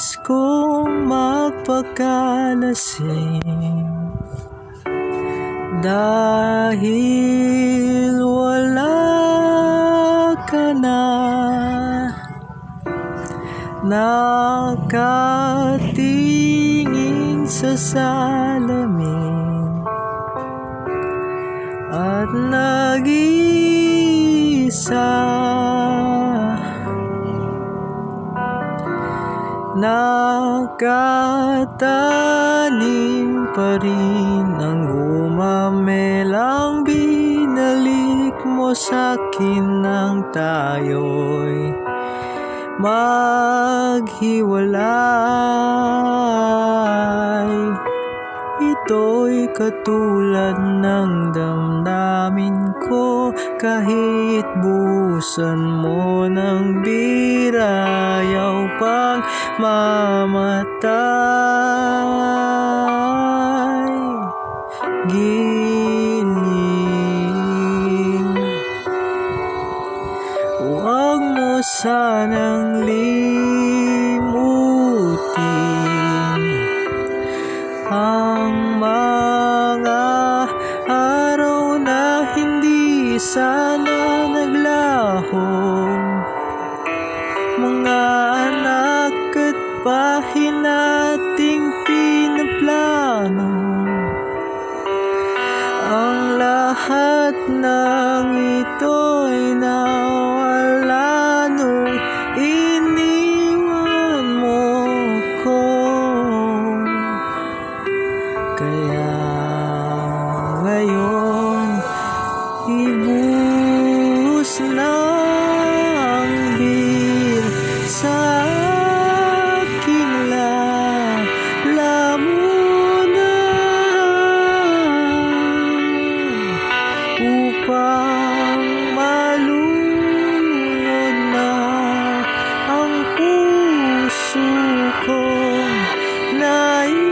oras kong magpakalasing, dahil wala ka na. Nakatingin sa salamin at nag-iisa, nakatanim pa rin ang gumamelang binalik mo sa'kin nang tayo'y maghiwalay. Ito'y katulad ng damdamin ko, kahit buhusan mo ng bira, ayaw pang mamatay. Giling, huwag mo sanang limutin ang mga araw na hindi sana naglaho, mga anak at bahay nating pinaplano. Ang lahat ng ito'y nawala nung iniwan mo ko. Kaya ngayon ibuhos na ang bir sa aking lalamunan, upang malunod na ang puso kong nahihirapan.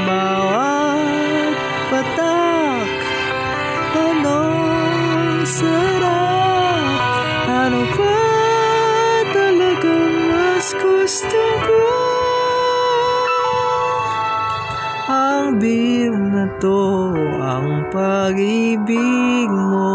Bawat patak, anong sarap, ano ba talagang mas gusto ko? Ang bir na to, ang pag-ibig mo.